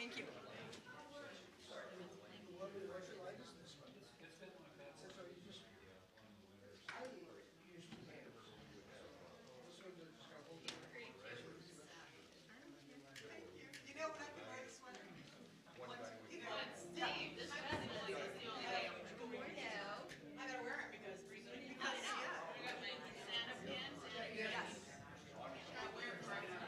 Thank you. You know when I can wear this sweater? Steve, this definitely is the only way I'm going to wear it. I gotta wear it because I got my Santa pins and yes. I wear it right now.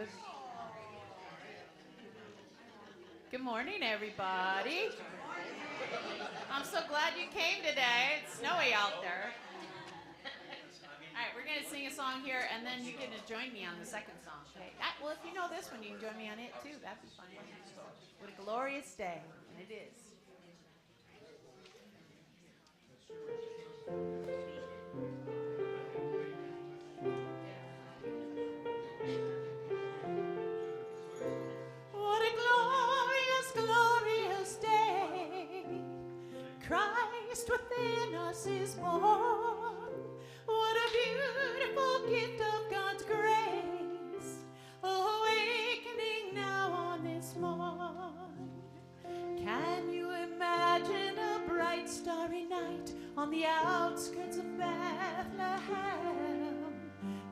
Good. Good morning, everybody. I'm so glad you came today. It's snowy out there. All right, we're going to sing a song here, and then you're going to join me on the second song. Okay? Well, if you know this one, you can join me on it, too. That'd be fun. What a glorious day. And it is. What a glorious, glorious day. Christ within us is born. What a beautiful gift of God's grace, awakening now on this morn. Can you imagine a bright starry night on the outskirts of Bethlehem?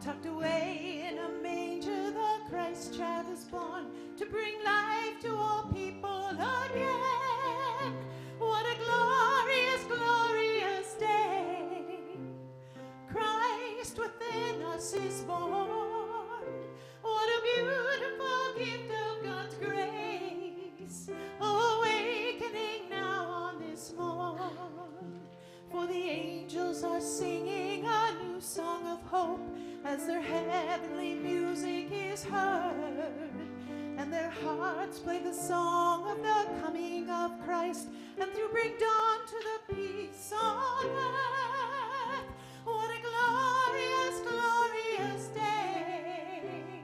Tucked away in a manger, the Christ child is born to bring life to all people again. What a glorious, glorious day. Christ within us is born. What a beautiful gift of God's grace, awakening now on this morn. For the angels are singing a new song of hope as their heavenly music is heard, and their hearts play the song of the coming of Christ, and through bring dawn to the peace on earth. What a glorious, glorious day.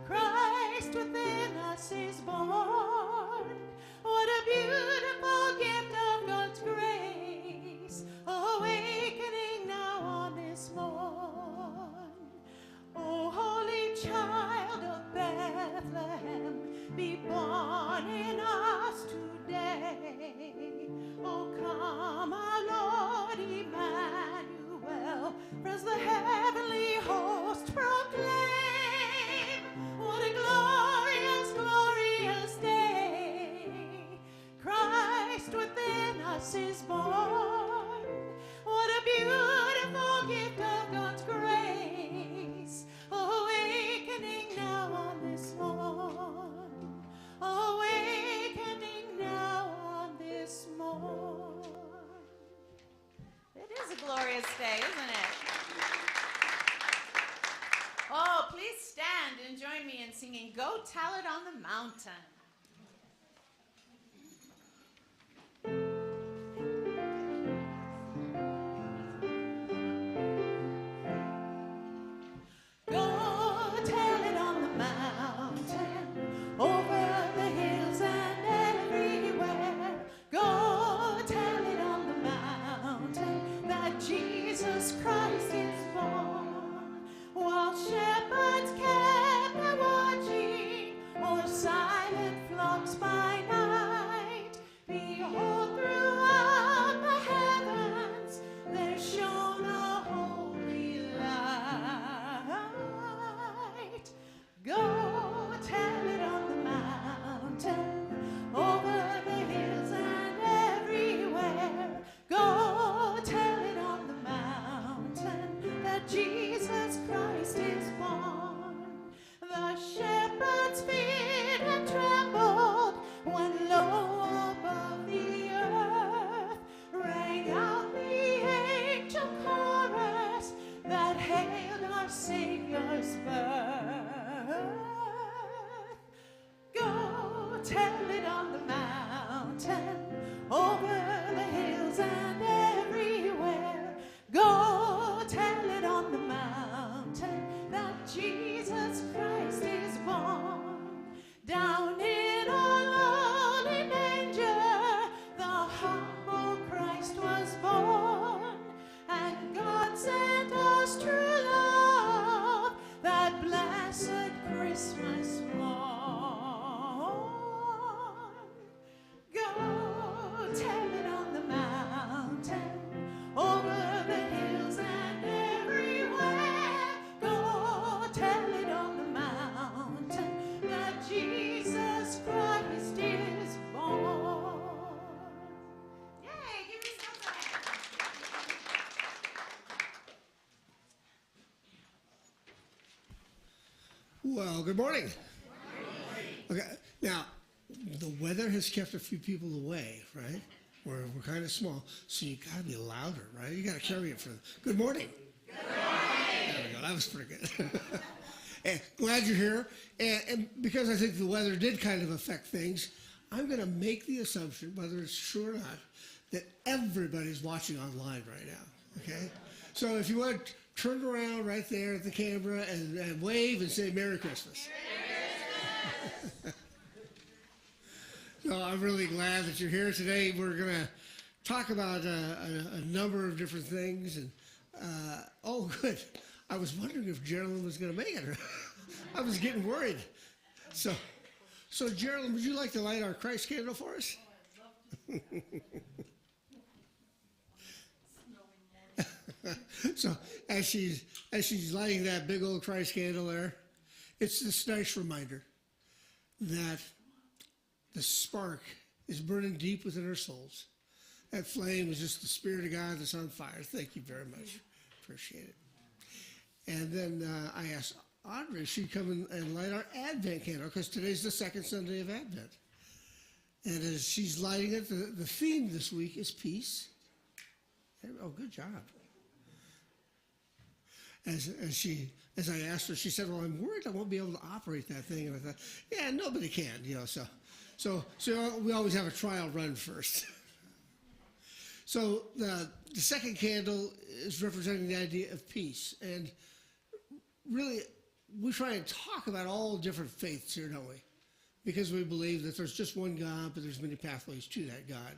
Christ within us is born. What a beautiful gift of God's grace, awakening now on this morn. O holy child of Bethlehem, be born in us today. O come, our Lord Emmanuel, as the heavenly host proclaim. What a glorious, glorious day. Christ within us is born. What a beautiful gift of God's grace, awakening now on this morn. Awakening now on this morn. It is a glorious day, isn't it? Oh, please stand and join me in singing Go Tell It on the Mountain. Jesus Christ is born. While shepherds kept their watching, or silent flocks by night, behold, throughout the heavens there shone a holy light. Go tell it on the mountain, over the hills and everywhere. Go tell it on the mountain that Jesus Christ is born. The shepherds feared and trembled when low above the earth rang out the angel chorus that hailed our Savior's birth. Go tell it on the mountain, over the hills and everywhere. Go tell it on the mountain that Jesus Christ is born. Down in our lowly manger, the humble Christ was born, and God sent us true love Well, good morning. Okay, now, the weather has kept a few people away, right? We're kind of small, so you got to be louder, right? You got to carry it for them. Good morning. Good morning. There we go. That was pretty good. And glad you're here. And because I think the weather did kind of affect things, I'm going to make the assumption, whether it's true or not, that everybody's watching online right now, okay? So if you want to turn around right there at the camera and wave and say Merry Christmas. So I'm really glad that you're here today. We're going to talk about a number of different things. And oh, good. I was wondering if Geraldine was going to make it. I was getting worried. So Geraldine, would you like to light our Christ candle for us? So as she's lighting that big old Christ candle there, it's this nice reminder that the spark is burning deep within our souls. That flame is just the Spirit of God that's on fire. Thank you very much. Appreciate it. And then I asked Audrey if she'd come and light our Advent candle, because today's the second Sunday of Advent. And as she's lighting it, the theme this week is peace. Oh, good job. As I asked her, she said, "Well, I'm worried I won't be able to operate that thing." And I thought, "Yeah, nobody can, So we always have a trial run first." So the second candle is representing the idea of peace, and really, we try and talk about all different faiths here, don't we? Because we believe that there's just one God, but there's many pathways to that God.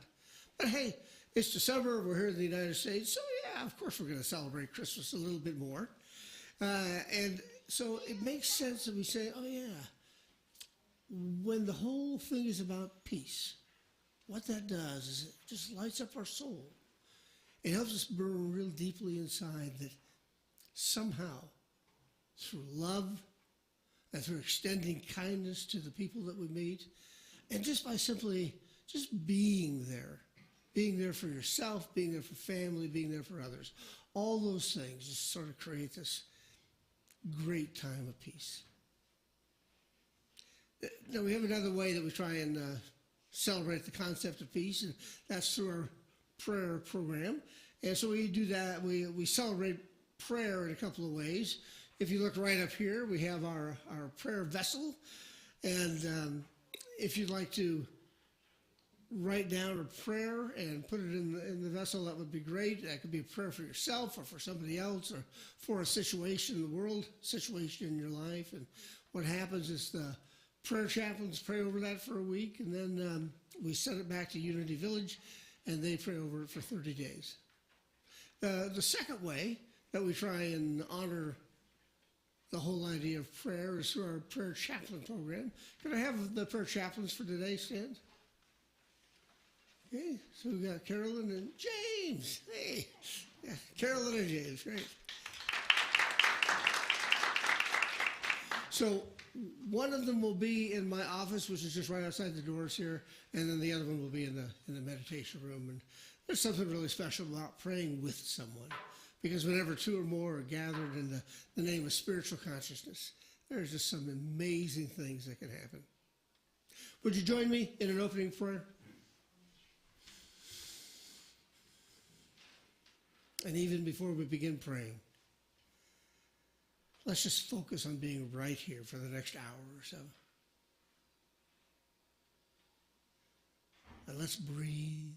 But hey, it's December. We're here in the United States, so yeah, of course we're going to celebrate Christmas a little bit more. And so it makes sense that we say, oh yeah, when the whole thing is about peace, what that does is it just lights up our soul. It helps us burn real deeply inside that somehow, through love and through extending kindness to the people that we meet, and just by simply just being there for yourself, being there for family, being there for others, all those things just sort of create this great time of peace. Now, we have another way that we try and celebrate the concept of peace, and that's through our prayer program. And so we do that. We celebrate prayer in a couple of ways. If you look right up here, we have our prayer vessel. And if you'd like to write down a prayer and put it in the vessel, that would be great. That could be a prayer for yourself or for somebody else or for a situation in the world, situation in your life. And what happens is the prayer chaplains pray over that for a week, and then we send it back to Unity Village, and they pray over it for 30 days. The second way that we try and honor the whole idea of prayer is through our prayer chaplain program. Could I have the prayer chaplains for today stand? Okay, so we've got Carolyn and James. Hey, yeah, Carolyn and James, great. So one of them will be in my office, which is just right outside the doors here, and then the other one will be in the meditation room. And there's something really special about praying with someone, because whenever two or more are gathered in the name of spiritual consciousness, there's just some amazing things that can happen. Would you join me in an opening prayer? And even before we begin praying, let's just focus on being right here for the next hour or so. And let's breathe.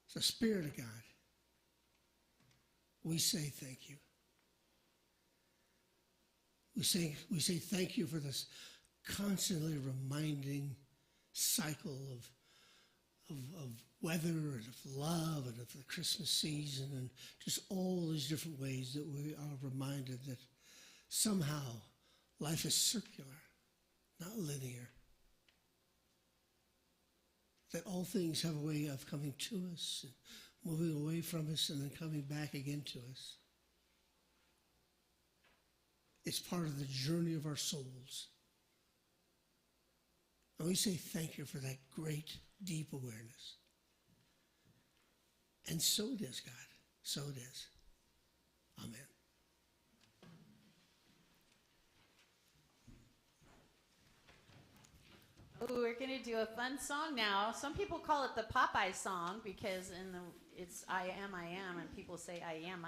So, Spirit of God, we say thank you. We say thank you for this constantly reminding cycle of weather and of love and of the Christmas season and just all these different ways that we are reminded that somehow life is circular, not linear. That all things have a way of coming to us and moving away from us and then coming back again to us. It's part of the journey of our souls. And we say thank you for that great, deep awareness. And so it is, God. So it is. Amen. Ooh, we're gonna do a fun song now. Some people call it the Popeye song because it's I am, and people say I am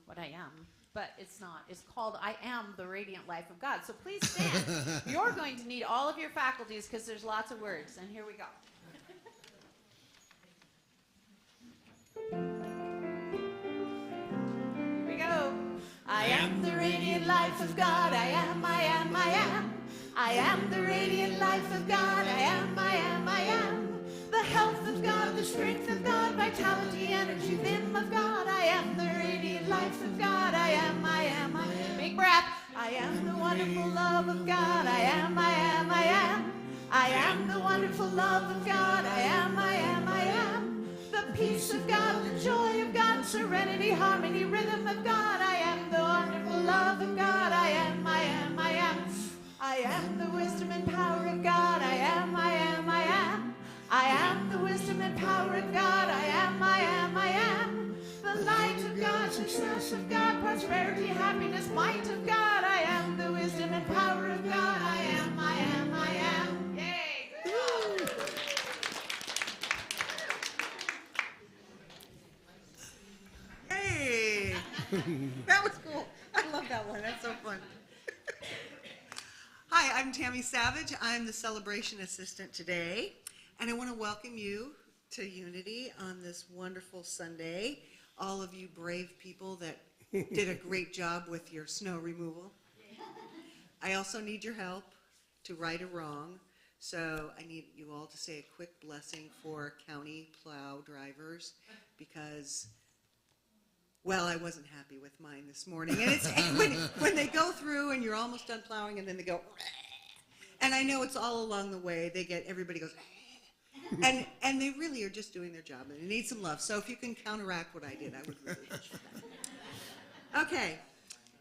what I am. But it's not. It's called I Am the Radiant Life of God. So please stand. You're going to need all of your faculties because there's lots of words. And here we go. Here we go. I am the radiant life of God. I am, I am, I am. I am the radiant life of God. I am, I am, I am. The health of God, the strength of God, vitality, energy, vim of God. I am the radiant life of God. I am, I am, I am. Big breath. I am the wonderful love of God. I am, I am, I am. I am the wonderful love of God. I am, I am, I am. The peace of God, the joy of God, serenity, harmony, rhythm of God. I am the wonderful love of God. I am, I am, I am. I am the wisdom and power of God. I am, I am, I am. I am the wisdom and power of God. I am, I am, I am. The light of God, success of God, prosperity, happiness, might of God. I am the wisdom and power of God. I am, I am, I am. Yay! Good job. Hey! That was cool. I love that one. That's so fun. Hi, I'm Tammy Savage. I'm the celebration assistant today, and I want to welcome you to Unity on this wonderful Sunday. All of you brave people that did a great job with your snow removal. I also need your help to right a wrong, so I need you all to say a quick blessing for county plow drivers because, well, I wasn't happy with mine this morning. And it's when they go through and you're almost done plowing and then they go, and I know it's all along the way. Everybody goes, and they really are just doing their job and they need some love. So if you can counteract what I did, I would really appreciate that. Okay,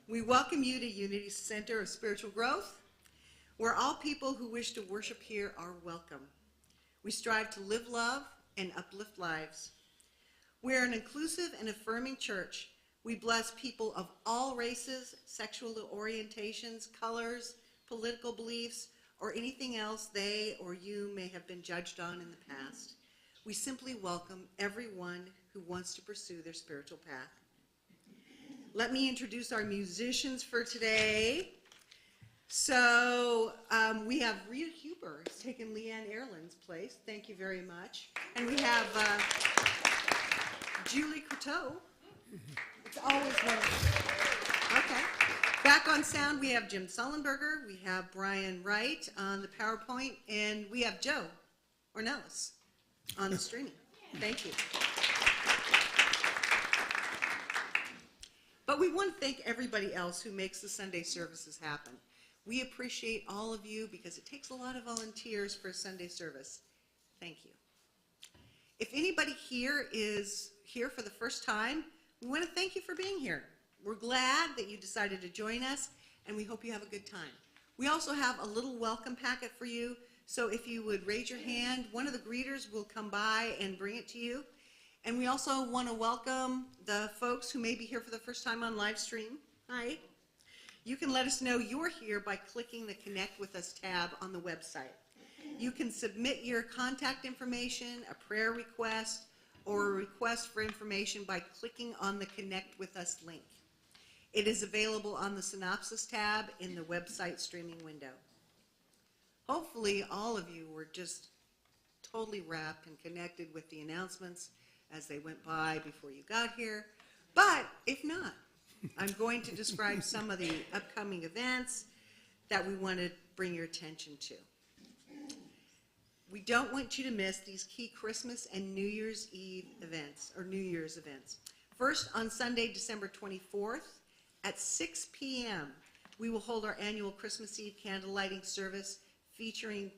we welcome you to Unity Center of Spiritual Growth, where all people who wish to worship here are welcome. We strive to live love and uplift lives. We're an inclusive and affirming church. We bless people of all races, sexual orientations, colors, political beliefs, or anything else they or you may have been judged on in the past. We simply welcome everyone who wants to pursue their spiritual path. Let me introduce our musicians for today. So we have Rita Huber who's taken Leanne Erlin's place. Thank you very much. And we have Julie Coteau. It's always wonderful. Okay. Back on sound, we have Jim Sullenberger. We have Brian Wright on the PowerPoint. And we have Joe Ornelas on the streaming. Thank you. But we want to thank everybody else who makes the Sunday services happen. We appreciate all of you because it takes a lot of volunteers for a Sunday service. Thank you. If anybody here is here for the first time, we want to thank you for being here. We're glad that you decided to join us, and we hope you have a good time. We also have a little welcome packet for you, so if you would raise your hand, one of the greeters will come by and bring it to you. And we also want to welcome the folks who may be here for the first time on live stream. Hi. You can let us know you're here by clicking the Connect With Us tab on the website. You can submit your contact information, a prayer request, or a request for information by clicking on the Connect With Us link. It is available on the Synopsis tab in the website streaming window. Hopefully all of you were just totally wrapped and connected with the announcements as they went by before you got here. But if not, I'm going to describe some of the upcoming events that we want to bring your attention to. We don't want you to miss these key Christmas and New Year's Eve events, or New Year's events. First, on Sunday, December 24th at 6 p.m., we will hold our annual Christmas Eve candle lighting service featuring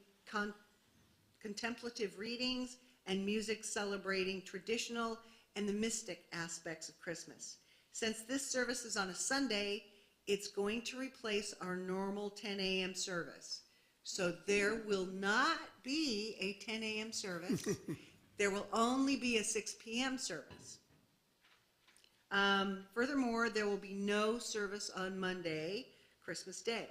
contemplative readings and music celebrating traditional and the mystic aspects of Christmas. Since this service is on a Sunday, it's going to replace our normal 10 a.m. service. So there will not be a 10 a.m. service. There will only be a 6 p.m. service. Furthermore, there will be no service on Monday, Christmas Day.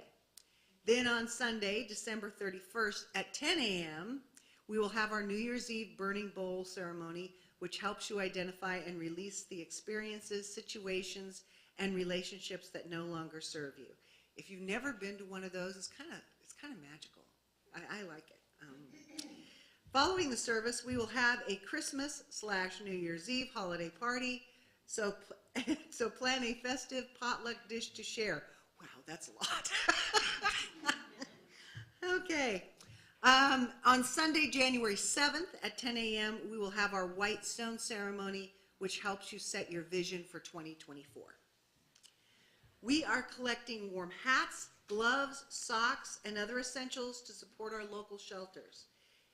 Then on Sunday, December 31st at 10 a.m., we will have our New Year's Eve burning bowl ceremony, which helps you identify and release the experiences, situations, and relationships that no longer serve you. If you've never been to one of those, it's kind of magical. I like it. Following the service, we will have a Christmas/New Year's Eve holiday party. So plan a festive potluck dish to share. Wow, that's a lot. Okay. On Sunday, January 7th at 10 a.m., we will have our White Stone ceremony, which helps you set your vision for 2024. We are collecting warm hats, gloves, socks, and other essentials to support our local shelters.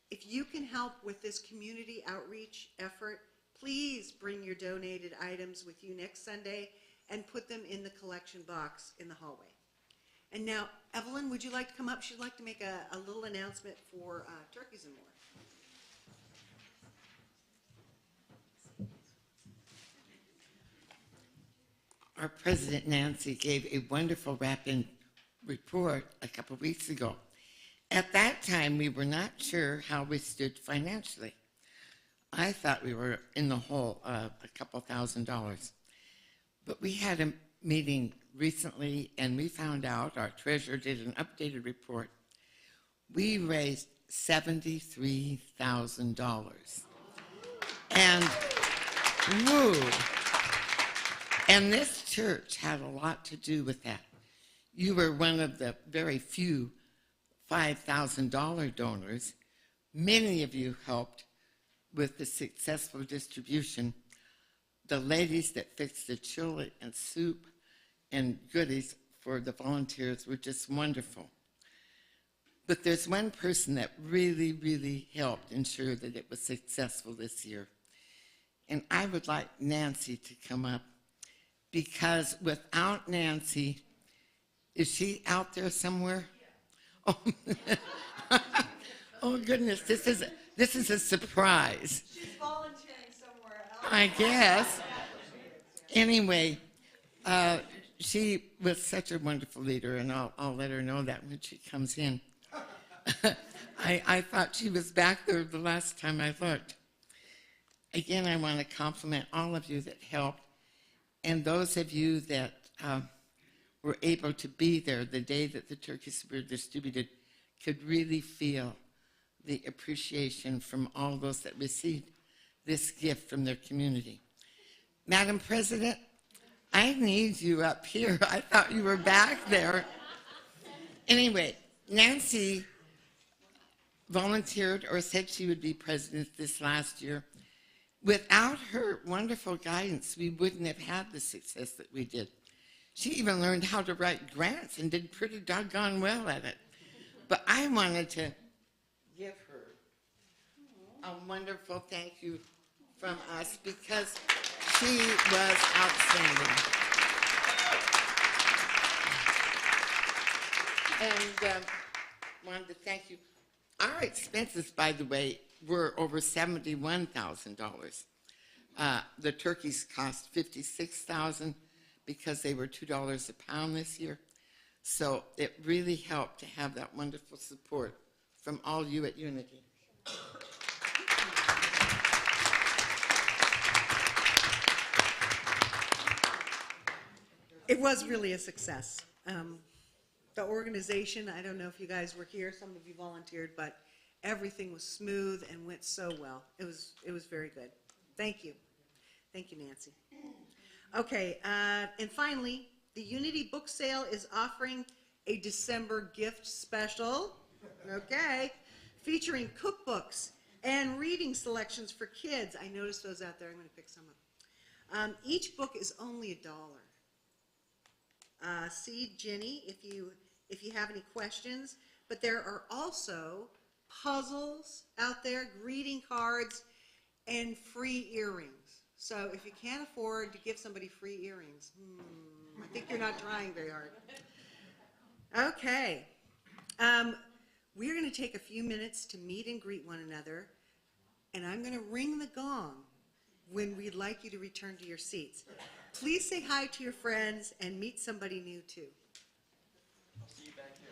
If you can help with this community outreach effort, please bring your donated items with you next Sunday and put them in the collection box in the hallway. And now, Evelyn, would you like to come up? She'd like to make a little announcement for Turkeys and More. Our President Nancy gave a wonderful wrap-in report a couple of weeks ago. At that time, we were not sure how we stood financially. I thought we were in the hole a couple $1,000s. But we had a meeting recently, and we found out, our treasurer did an updated report. We raised $73,000. And, woo! And this church had a lot to do with that. You were one of the very few $5,000 donors. Many of you helped with the successful distribution. The ladies that fixed the chili and soup and goodies for the volunteers were just wonderful. But there's one person that really, really helped ensure that it was successful this year. And I would like Nancy to come up, because without Nancy, is she out there somewhere? Oh, oh goodness, this is a surprise. She's volunteering somewhere else. I guess. Anyway, she was such a wonderful leader, and I'll let her know that when she comes in. I thought she was back there the last time I looked. Again, I want to compliment all of you that helped, and those of you that were able to be there the day that the turkeys were distributed could really feel the appreciation from all those that received this gift from their community. Madam President, I need you up here. I thought you were back there. Anyway, Nancy volunteered or said she would be president this last year. Without her wonderful guidance, we wouldn't have had the success that we did. She even learned how to write grants and did pretty doggone well at it. But I wanted to give her a wonderful thank you from us, because she was outstanding. And wanted to thank you. Our expenses, by the way, were over $71,000. The turkeys cost $56,000 because they were $2 a pound this year. So it really helped to have that wonderful support from all you at Unity. It was really a success. The organization, I don't know if you guys were here, some of you volunteered, but everything was smooth and went so well. It was very good. Thank you. Thank you, Nancy. Okay, and finally, the Unity Book Sale is offering a December gift special, okay, featuring cookbooks and reading selections for kids. I noticed those out there. I'm going to pick some up. Each book is only $1. See Jenny if you have any questions. But there are also puzzles out there, greeting cards, and free earrings. So if you can't afford to give somebody free earrings, I think you're not trying very hard. Okay. We're going to take a few minutes to meet and greet one another, and I'm going to ring the gong when we'd like you to return to your seats. Please say hi to your friends and meet somebody new too. See you back here.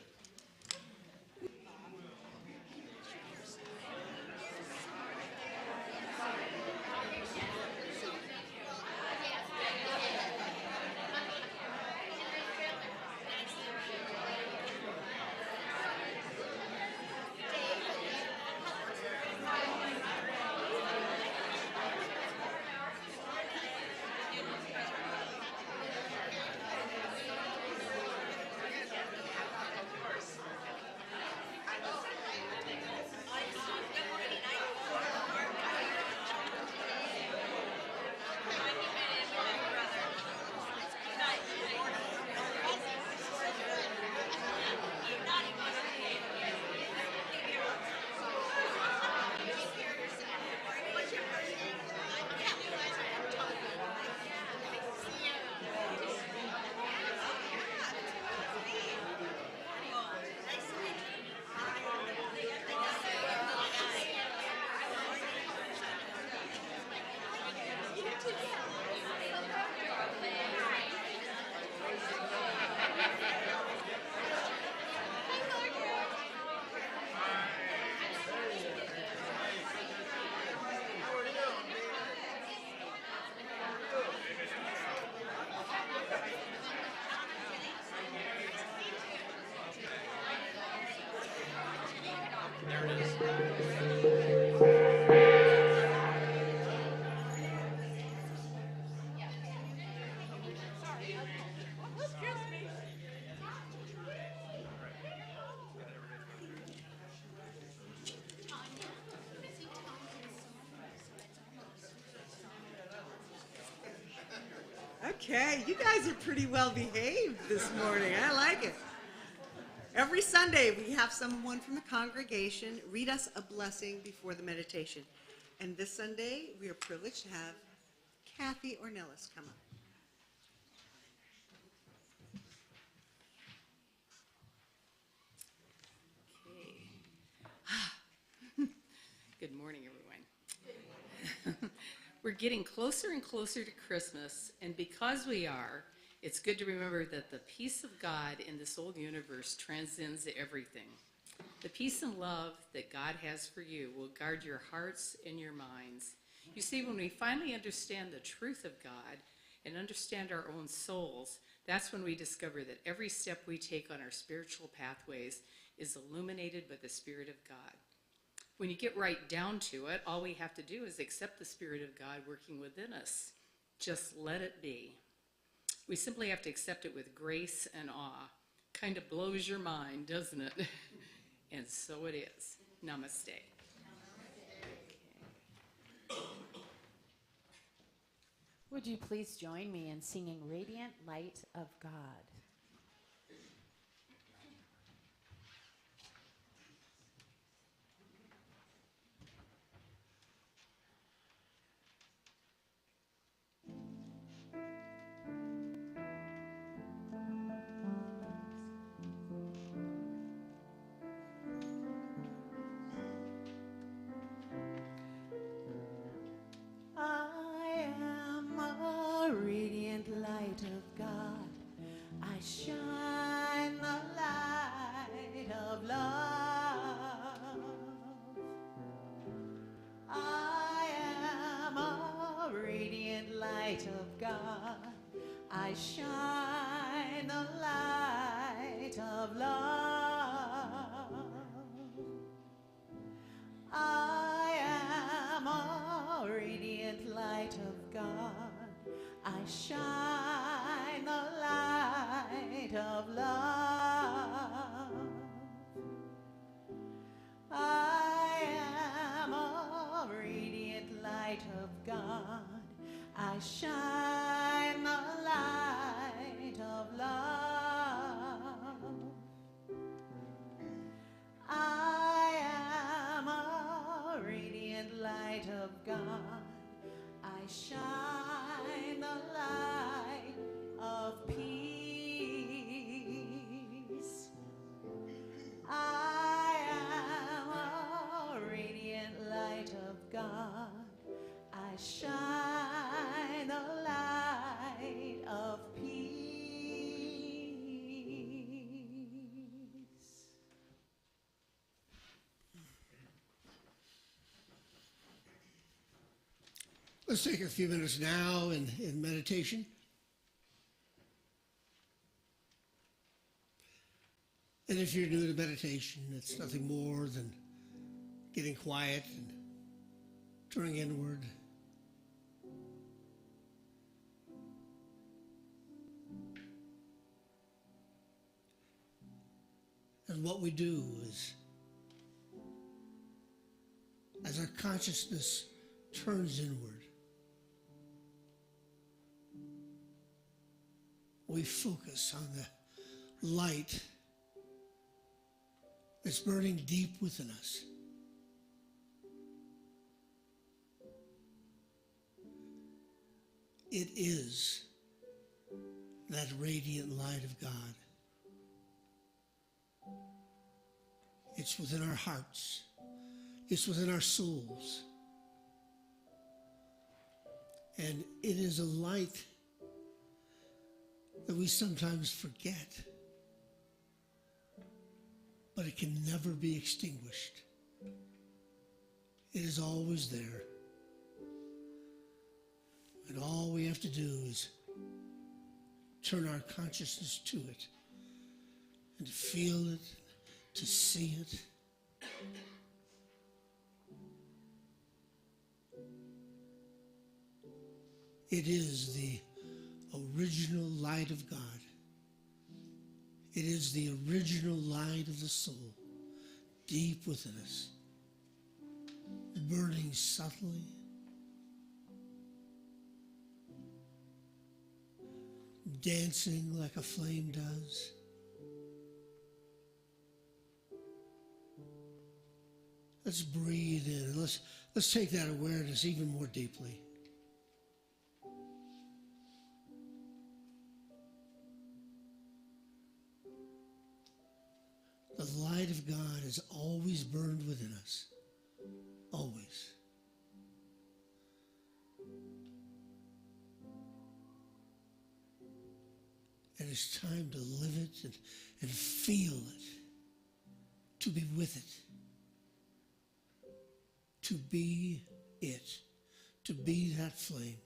Okay, you guys are pretty well behaved this morning. I like it. Every Sunday, we have someone from the congregation read us a blessing before the meditation. And this Sunday, we are privileged to have Kathy Ornelas come up. Good morning, everyone. We're getting closer and closer to Christmas, and because we are, it's good to remember that the peace of God in this old universe transcends everything. The peace and love that God has for you will guard your hearts and your minds. You see, when we finally understand the truth of God and understand our own souls, that's when we discover that every step we take on our spiritual pathways is illuminated by the Spirit of God. When you get right down to it, all we have to do is accept the Spirit of God working within us. Just let it be. We simply have to accept it with grace and awe. Kind of blows your mind, doesn't it? And so it is. Namaste. Would you please join me in singing Radiant Light of God? I am a radiant light of God. I shine the light of love. I am a radiant light of God. I shine the light of love. I am a radiant light of God. I shine the light of love. I am a radiant light of God. I shine the light of love. I am a radiant light of God. I shine the light of peace. I am a radiant light of God. I shine the light of peace. Let's take a few minutes now in meditation. And if you're new to meditation, it's nothing more than getting quiet and turning inward. And what we do is, as our consciousness turns inward, we focus on the light that's burning deep within us. It is that radiant light of God. It's within our hearts. It's within our souls. And it is a light that we sometimes forget, but it can never be extinguished. It is always there. And all we have to do is turn our consciousness to it and to feel it, to see it. It is the original light of God. It is the original light of the soul, deep within us, burning subtly. dancing like a flame does. Let's breathe in and let's take that awareness even more deeply. The light of God has always burned within us. Always. And it's time to live it and feel it. To be with it. To be it. To be that flame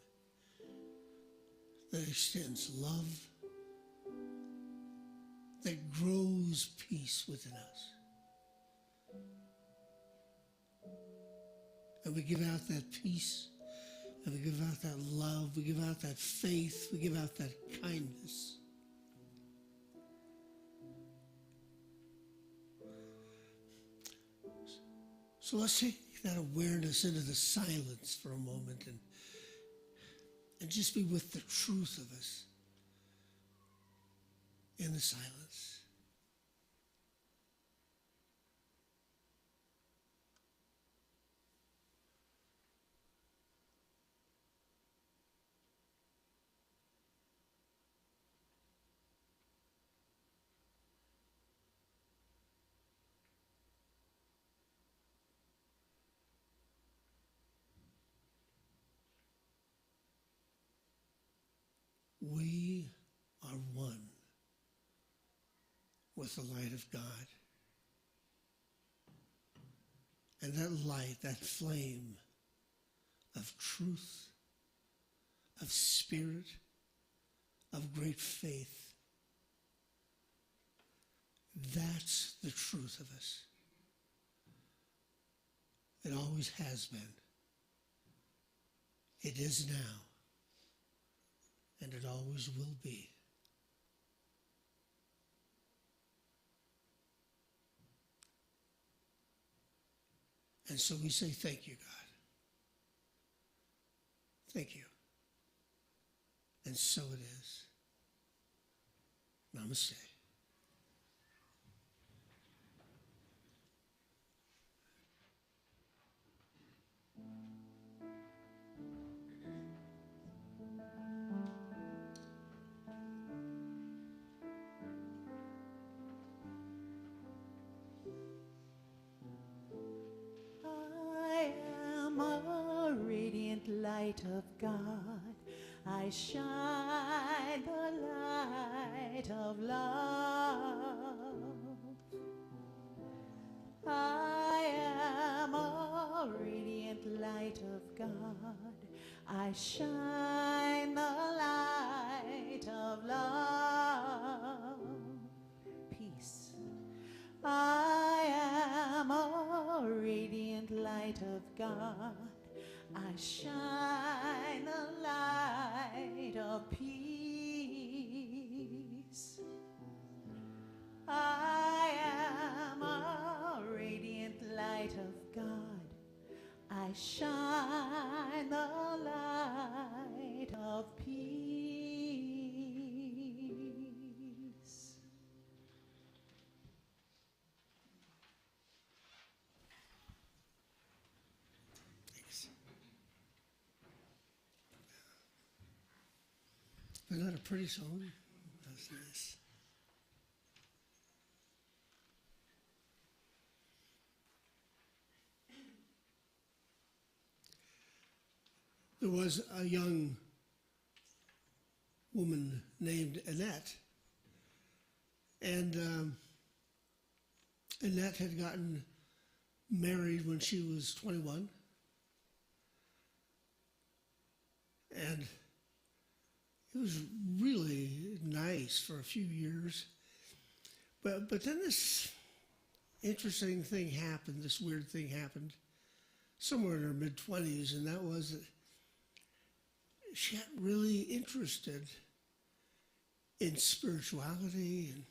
that extends love, that grows peace within us. And we give out that peace, and we give out that love, we give out that faith, we give out that kindness. So let's take that awareness into the silence for a moment and just be with the truth of us in the silence. We are one with the light of God. And that light, that flame of truth, of spirit, of great faith, that's the truth of us. It always has been. It is now. And it always will be. And so we say, thank you, God. Thank you. And so it is. Namaste. I am a radiant light of God. I shine the light of love. I am a radiant light of God. I shine the light of love. Peace. I am a radiant light of God. I shine the light of peace. I am a radiant light of God. I shine the light of peace. Thanks. Isn't that a pretty song? That's nice. There was a young woman named Annette, and Annette had gotten married when she was 21, and it was really nice for a few years, but then this interesting thing happened, this weird thing happened somewhere in her mid-20s, and that was that she got really interested in spirituality and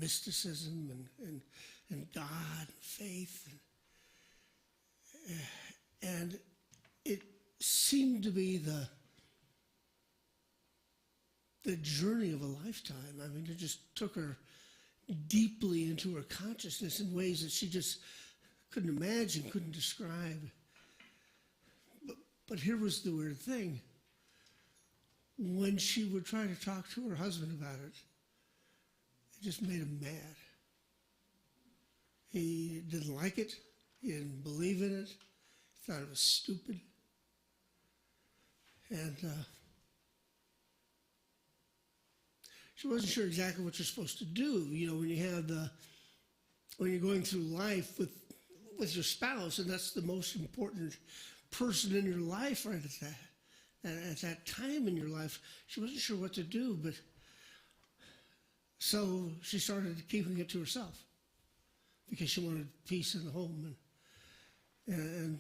mysticism and God and faith. And it seemed to be the the journey of a lifetime. I mean, it just took her deeply into her consciousness in ways that she just couldn't imagine, couldn't describe. But here was the weird thing. When she would try to talk to her husband about it just made him mad. He didn't like it. He didn't believe in it. He thought it was stupid. And she wasn't sure exactly what you're supposed to do. You know, when you're going through life with your spouse, and that's the most important person in your life right at that time in your life. She wasn't sure what to do, but so she started keeping it to herself because she wanted peace in the home. And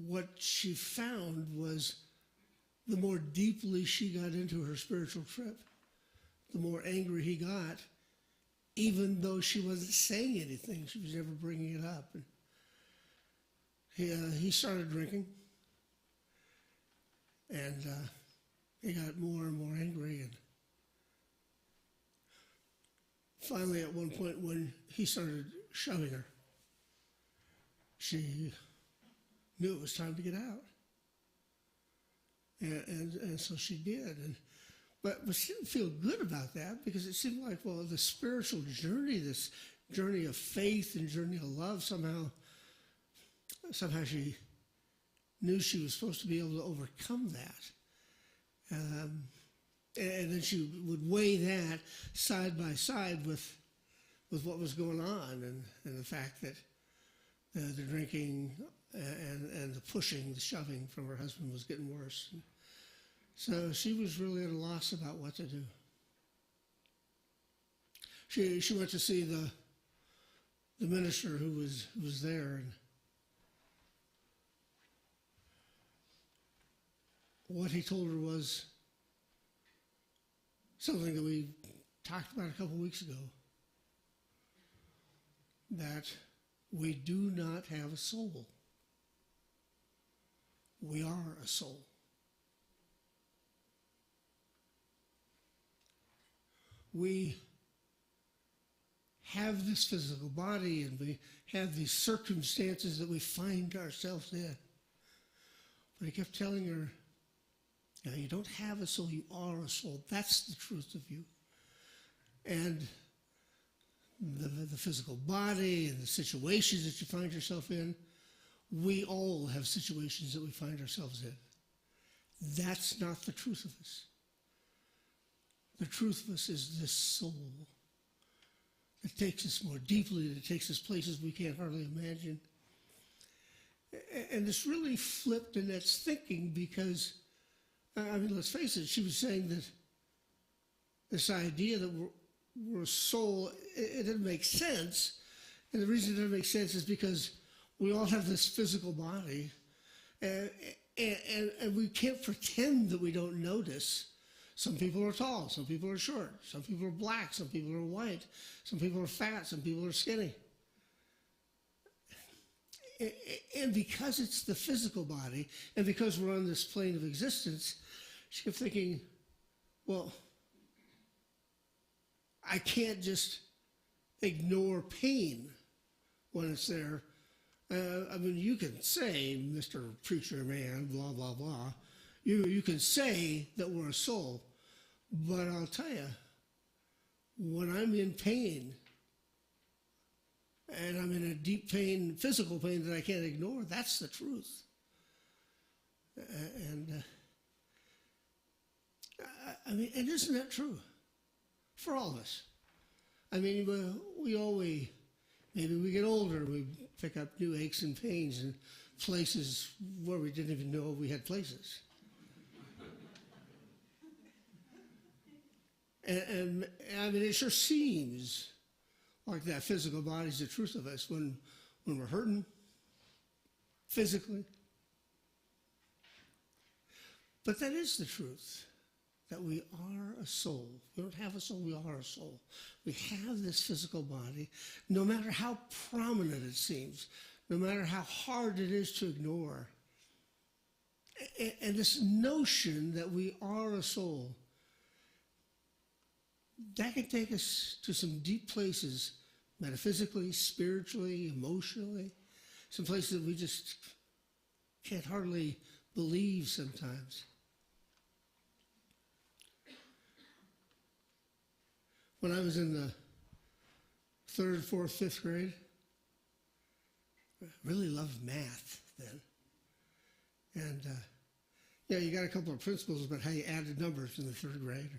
what she found was the more deeply she got into her spiritual trip, the more angry he got, even though she wasn't saying anything. She was never bringing it up. And he started drinking, and he got more and more angry. And finally, at one point, when he started shoving her, she knew it was time to get out. And so she did. But she didn't feel good about that because it seemed like, well, the spiritual journey, this journey of faith and journey of love, somehow she knew she was supposed to be able to overcome that. And then she would weigh that side by side with what was going on and the fact that the drinking and the pushing, the shoving from her husband was getting worse. So she was really at a loss about what to do. She went to see the minister who was there, and what he told her was something that we talked about a couple weeks ago, that we do not have a soul. We are a soul. We have this physical body and we have these circumstances that we find ourselves in. But he kept telling her, you don't have a soul, you are a soul. That's the truth of you. And the physical body and the situations that you find yourself in, we all have situations that we find ourselves in. That's not the truth of us. The truth of us is this soul that takes us more deeply, that takes us places we can't hardly imagine. And this really flipped Annette's thinking because, let's face it, she was saying that this idea that we're a soul, it didn't make sense. And the reason it doesn't make sense is because we all have this physical body, and we can't pretend that we don't notice. Some people are tall, some people are short, some people are black, some people are white, some people are fat, some people are skinny. And because it's the physical body, and because we're on this plane of existence, she kept thinking, well, I can't just ignore pain when it's there. You can say, Mr. Preacher Man, blah, blah, blah. You can say that we're a soul, but I'll tell you, when I'm in pain, and I'm in a deep pain, physical pain that I can't ignore, that's the truth. And isn't that true for all of us? Maybe we get older, we pick up new aches and pains in places where we didn't even know we had places. And it sure seems like that physical body is the truth of us when we're hurting physically. But that is the truth, that we are a soul. We don't have a soul, we are a soul. We have this physical body, no matter how prominent it seems, no matter how hard it is to ignore. And this notion that we are a soul that can take us to some deep places, metaphysically, spiritually, emotionally, some places that we just can't hardly believe sometimes. When I was in the 3rd, 4th, 5th grade, I really loved math then. And, you got a couple of principles about how you added numbers in the 3rd grade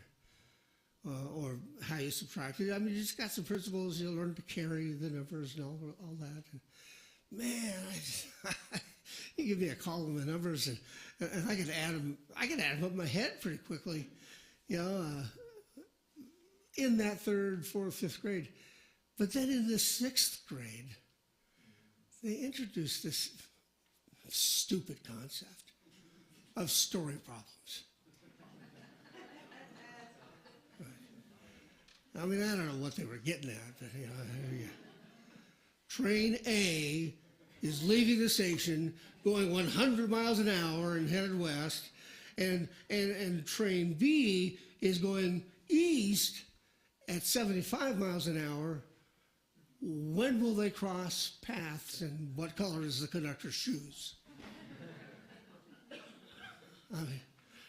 or how you subtracted. I mean, you just got some principles. You learn to carry the numbers and all that. And man, you give me a column of numbers, and I could add them. I could add them up in my head pretty quickly, in that 3rd, 4th, 5th grade. But then in the 6th grade, they introduced this stupid concept of story problems. I mean, I don't know what they were getting at, but Train A is leaving the station, going 100 miles an hour and headed west, and Train B is going east at 75 miles an hour. When will they cross paths, and what color is the conductor's shoes? I mean,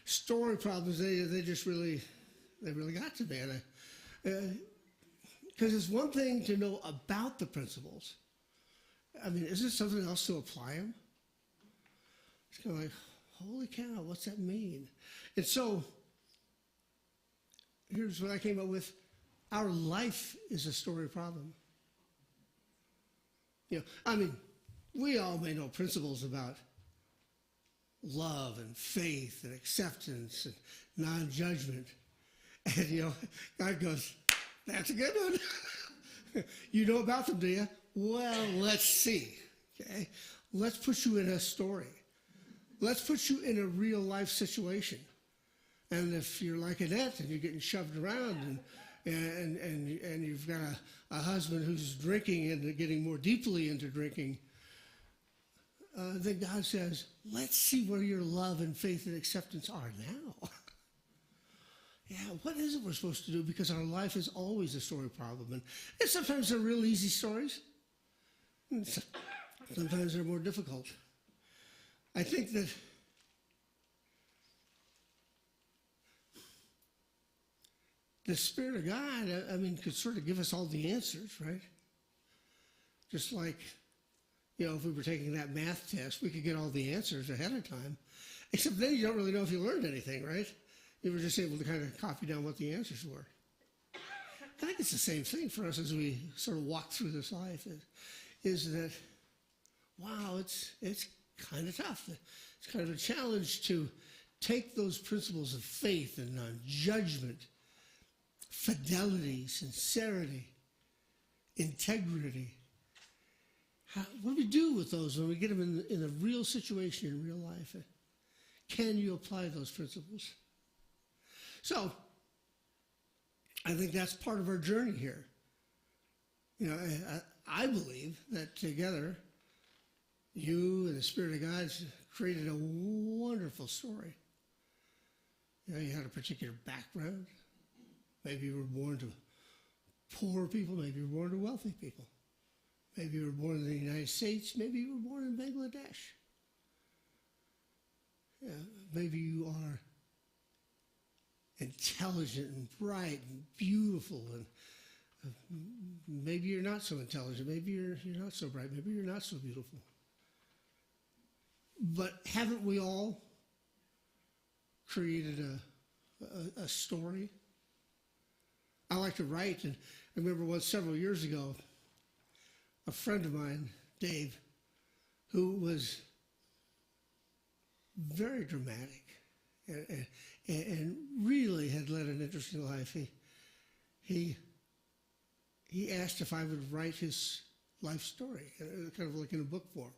story problems, they just really got to me. Because it's one thing to know about the principles. I mean, isn't it something else to apply them? It's kind of like, holy cow, what's that mean? And so, here's what I came up with. Our life is a story problem. I mean, we all may know principles about love and faith and acceptance and non-judgment. And, God goes, that's a good one. You know about them, do you? Well, let's see, okay? Let's put you in a story. Let's put you in a real life situation. And if you're like Annette and you're getting shoved around and you've got a husband who's drinking and getting more deeply into drinking, then God says, let's see where your love and faith and acceptance are now. Yeah, what is it we're supposed to do? Because our life is always a story problem. And sometimes they're real easy stories. And sometimes they're more difficult. I think that the Spirit of God, could sort of give us all the answers, right? Just like, if we were taking that math test, we could get all the answers ahead of time. Except then you don't really know if you learned anything, right? You were just able to kind of copy down what the answers were. I think it's the same thing for us as we sort of walk through this life, is that, wow, it's kind of tough. It's kind of a challenge to take those principles of faith and judgment, fidelity, sincerity, integrity. What do we do with those when we get them in a real situation, in real life? Can you apply those principles? So, I think that's part of our journey here. I believe that together, you and the Spirit of God created a wonderful story. You had a particular background. Maybe you were born to poor people. Maybe you were born to wealthy people. Maybe you were born in the United States. Maybe you were born in Bangladesh. Maybe you are intelligent and bright and beautiful, and maybe you're not so intelligent. Maybe you're not so bright. Maybe you're not so beautiful. But haven't we all created a story? I like to write, and I remember once several years ago, a friend of mine, Dave, who was very dramatic and really had led an interesting life. He asked if I would write his life story, kind of like in a book form.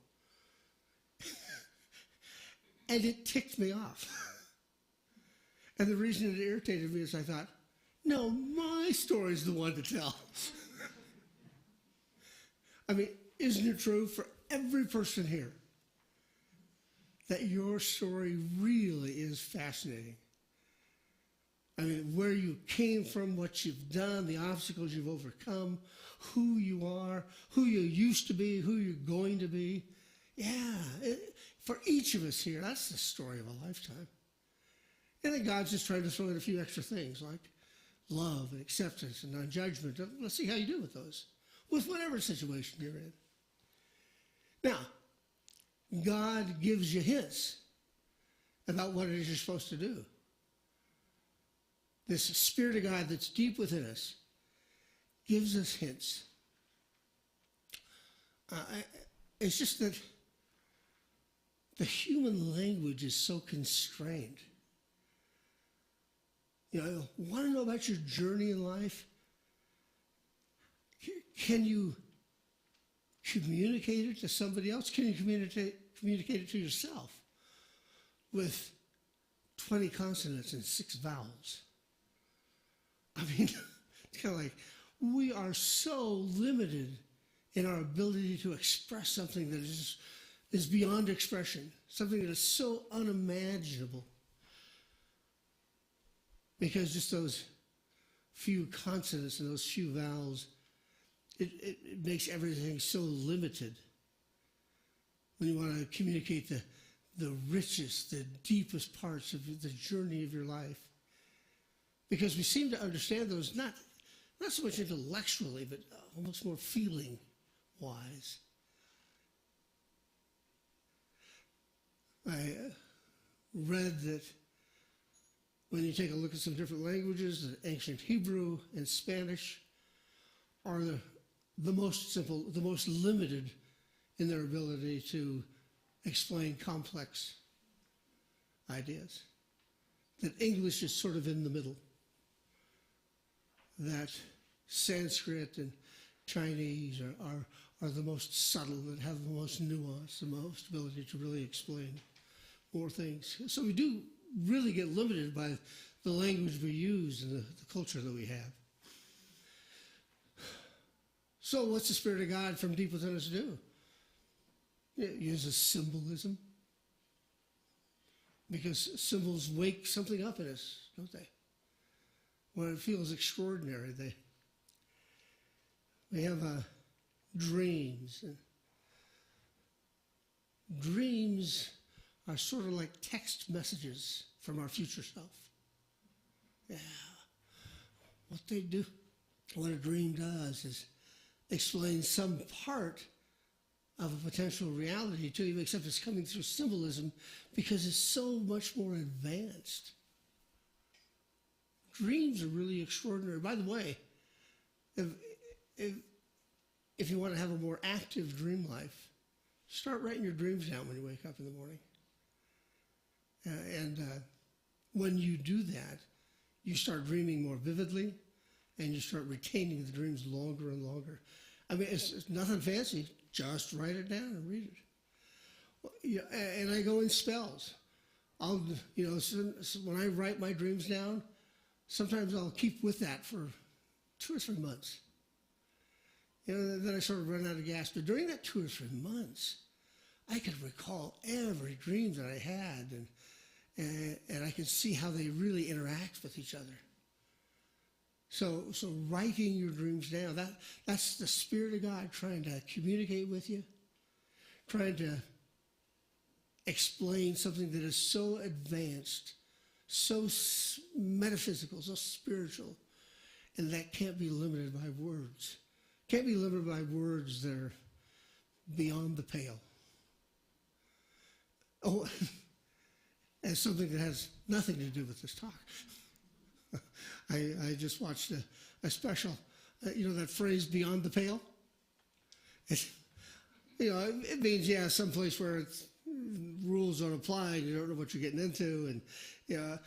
And it ticked me off. And the reason it irritated me is I thought, no, my story's the one to tell. Isn't it true for every person here that your story really is fascinating? I mean, where you came from, what you've done, the obstacles you've overcome, who you are, who you used to be, who you're going to be. Yeah, for each of us here, that's the story of a lifetime. And then God's just trying to throw in a few extra things like love and acceptance and non-judgment. Let's see how you do with those, with whatever situation you're in. Now, God gives you hints about what it is you're supposed to do. This Spirit of God that's deep within us gives us hints. It's just that the human language is so constrained. You know, want to know about your journey in life? Can you communicate it to somebody else? Can you communicate it to yourself with 20 consonants and 6 vowels? I mean, it's kind of like we are so limited in our ability to express something that is beyond expression, something that is so unimaginable. Because just those few consonants and those few vowels, it makes everything so limited. When you want to communicate the richest, the deepest parts of the journey of your life. Because we seem to understand those not so much intellectually, but almost more feeling-wise. I read that when you take a look at some different languages, the ancient Hebrew and Spanish are the most simple, the most limited in their ability to explain complex ideas. That English is sort of in the middle. That Sanskrit and Chinese are the most subtle, that have the most nuance, the most ability to really explain more things. So we do really get limited by the language we use and the culture that we have. So what's the Spirit of God from deep within us do? It uses symbolism. Because symbols wake something up in us, don't they? When it feels extraordinary, they have dreams. And dreams are sort of like text messages from our future self. Yeah. What they do, what a dream does is explain some part of a potential reality to you, except it's coming through symbolism because it's so much more advanced. Dreams are really extraordinary. By the way, if you want to have a more active dream life, start writing your dreams down when you wake up in the morning. And when you do that, you start dreaming more vividly, and you start retaining the dreams longer and longer. I mean, it's nothing fancy. Just write it down and read it. And I go in spells. When I write my dreams down, sometimes I'll keep with that for 2 or 3 months. Then I sort of run out of gas. But during that 2 or 3 months, I could recall every dream that I had, and I could see how they really interact with each other. So writing your dreams down, that's the Spirit of God trying to communicate with you, trying to explain something that is so advanced, so metaphysical, so spiritual, and that can't be limited by words. Can't be limited by words that are beyond the pale. Oh, and something that has nothing to do with this talk. I just watched a special, that phrase, beyond the pale? It means, someplace where rules don't apply and you don't know what you're getting into. And,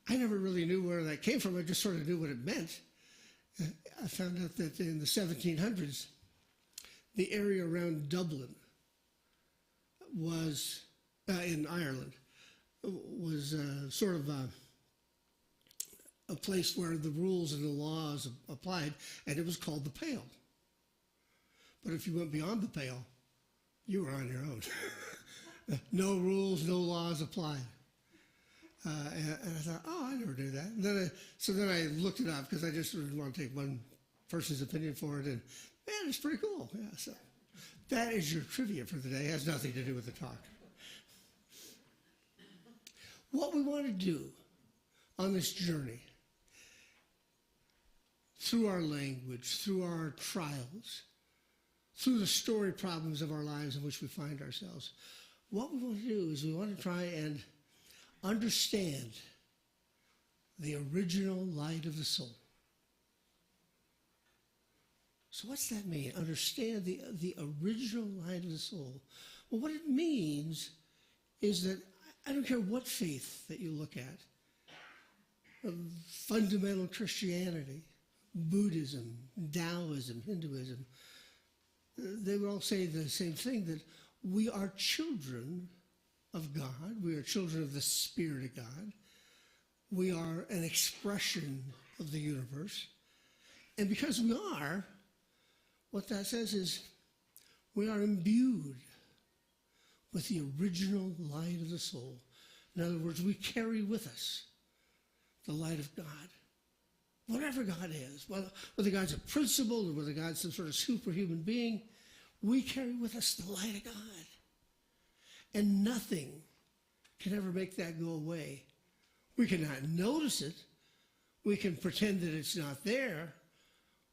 I never really knew where that came from. I just sort of knew what it meant. I found out that in the 1700s, the area around Dublin was, in Ireland, was sort of a place where the rules and the laws applied, and it was called the Pale. But if you went beyond the Pale, you were on your own. No rules, no laws applied. And I thought, oh, I never knew that. And then I looked it up because I just didn't want to take one person's opinion for it. And man, it's pretty cool. Yeah, so that is your trivia for the day. It has nothing to do with the talk. What we want to do on this journey, through our language, through our trials, through the story problems of our lives in which we find ourselves, what we want to do is we want to try and understand the original light of the soul. So what's that mean? Understand the original light of the soul. Well, what it means is that I don't care what faith that you look at, fundamental Christianity, Buddhism, Taoism, Hinduism, they would all say the same thing, that we are children of God. We are children of the Spirit of God. We are an expression of the universe. And because we are, what that says is we are imbued with the original light of the soul. In other words, we carry with us the light of God. Whatever God is, whether God's a principle or whether God's some sort of superhuman being, we carry with us the light of God. And nothing can ever make that go away. We cannot notice it. We can pretend that it's not there.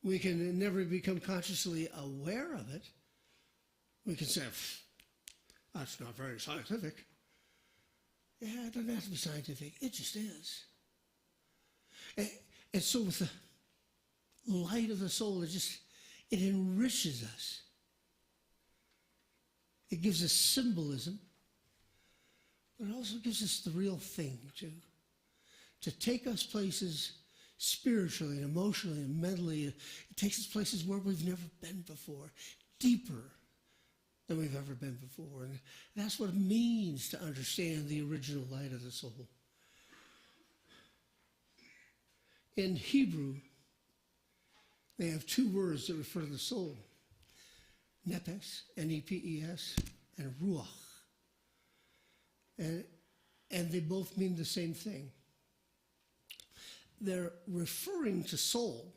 We can never become consciously aware of it. We can say, that's not very scientific. Yeah, it doesn't have to be scientific. It just is. And so with the light of the soul, it enriches us. It gives us symbolism, but it also gives us the real thing, too. To take us places spiritually and emotionally and mentally. It takes us places where we've never been before, deeper than we've ever been before. And that's what it means to understand the original light of the soul. In Hebrew, they have two words that refer to the soul. Nepes, N-E-P-E-S, and ruach. And they both mean the same thing. They're referring to soul,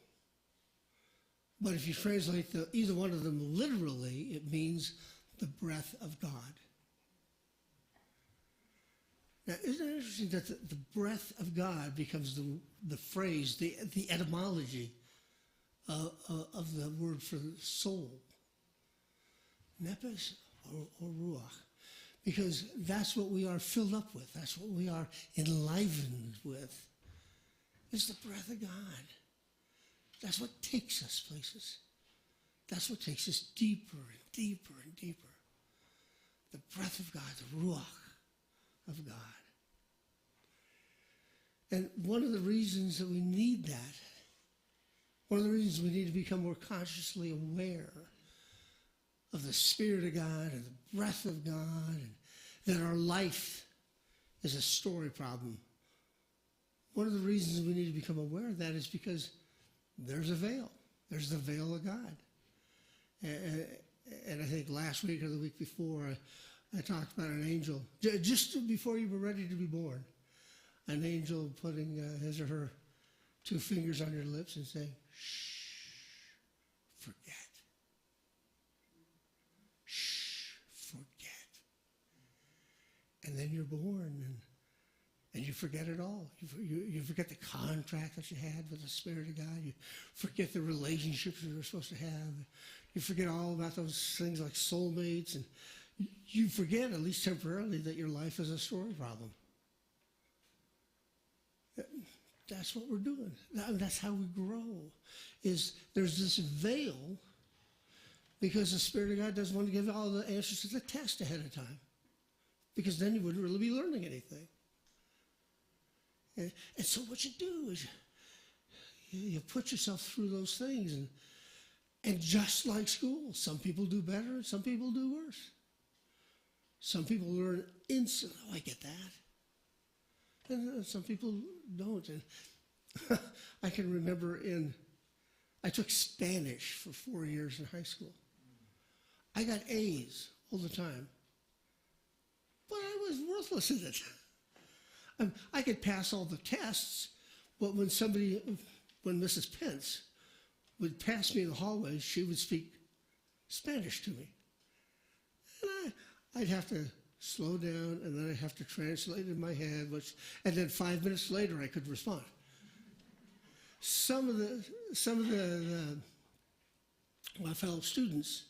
but if you translate either one of them literally, it means the breath of God. Now, isn't it interesting that the breath of God becomes the phrase, the etymology of the word for soul? Nepes or ruach. Because that's what we are filled up with. That's what we are enlivened with. It's the breath of God. That's what takes us places. That's what takes us deeper and deeper and deeper. The breath of God, the ruach of God. And one of the reasons that we need that, one of the reasons we need to become more consciously aware of the Spirit of God and the breath of God, and that our life is a story problem. One of the reasons we need to become aware of that is because there's a veil. There's the veil of God. And I think last week or the week before, I talked about an angel, just before you were ready to be born, an angel putting his or her two fingers on your lips and saying, shh, forget. Shh, forget. And then you're born, and you forget it all. You forget the contract that you had with the Spirit of God. You forget the relationships you were supposed to have. You forget all about those things like soulmates, and you forget, at least temporarily, that your life is a story problem. That's what we're doing. That's how we grow. Is there's this veil because the Spirit of God doesn't want to give all the answers to the test ahead of time, because then you wouldn't really be learning anything. And so what you do is you put yourself through those things, and just like school, some people do better and some people do worse. Some people learn instantly. Oh, I get that. And some people don't. And I can remember I took Spanish for 4 years in high school. I got A's all the time, but I was worthless in it. I could pass all the tests, but when Mrs. Pence would pass me in the hallway, she would speak Spanish to me. And I'd have to slow down, and then I'd have to translate in my head, and then 5 minutes later I could respond. Some of my fellow students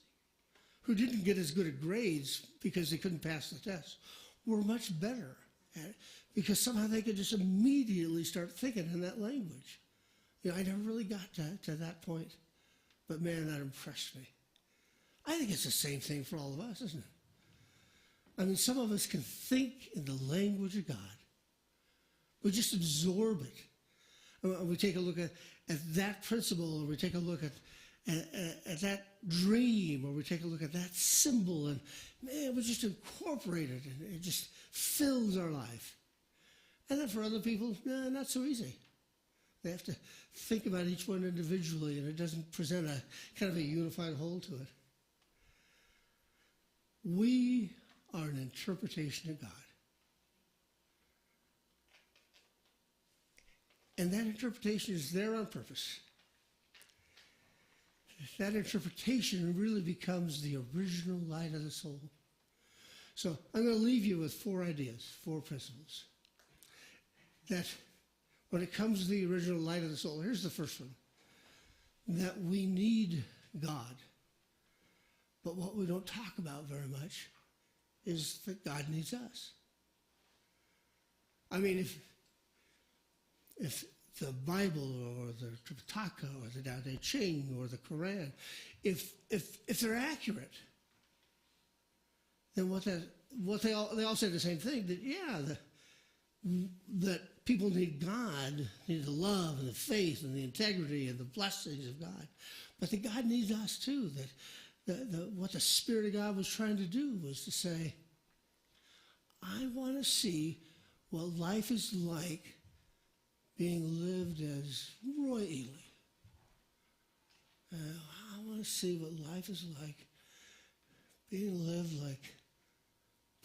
who didn't get as good at grades because they couldn't pass the test were much better at it because somehow they could just immediately start thinking in that language. You know, I never really got to that point, but man, that impressed me. I think it's the same thing for all of us, isn't it? I mean, some of us can think in the language of God. We just absorb it. We take a look at that principle, or we take a look at that dream, or we take a look at that symbol, and man, we just incorporate it, and it just fills our life. And then for other people, not so easy. They have to think about each one individually, and it doesn't present a kind of a unified whole to it. We are an interpretation of God. And that interpretation is there on purpose. That interpretation really becomes the original light of the soul. So I'm going to leave you with 4 ideas, 4 principles. That when it comes to the original light of the soul, here's the first one. That we need God. But what we don't talk about very much is that God needs us. I mean, if the Bible or the Tripitaka or the Tao Te Ching or the Quran, if they're accurate, then what they all say the same thing, that that people need God, need the love and the faith and the integrity and the blessings of God, but that God needs us too. That what the Spirit of God was trying to do was to say, I want to see what life is like being lived as Roy Ely. I want to see what life is like being lived like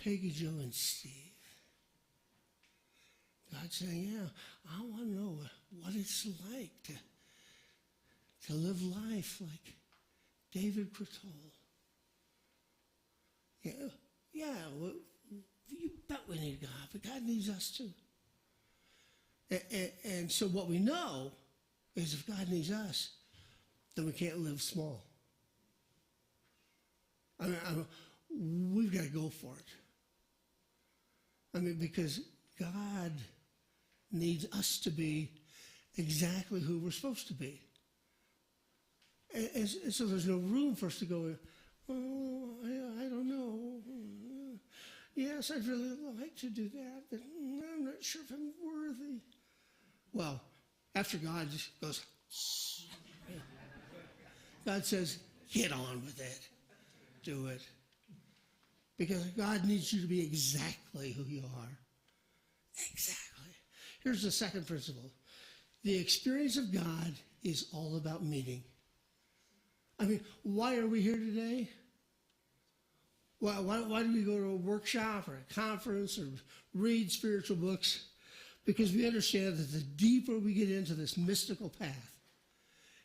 Peggy, Joe, and Steve. God's saying, yeah, I want to know what it's like to live life like David Crittall. You bet we need God, but God needs us too. And so what we know is if God needs us, then we can't live small. We've got to go for it. I mean, because God needs us to be exactly who we're supposed to be. And so there's no room for us to go, oh, I don't know. Yes, I'd really like to do that, but I'm not sure if I'm worthy. Well, after God just goes, God says, get on with it. Do it. Because God needs you to be exactly who you are. Exactly. Here's the second principle. The experience of God is all about meaning. I mean, why are we here today? Why do we go to a workshop or a conference or read spiritual books? Because we understand that the deeper we get into this mystical path,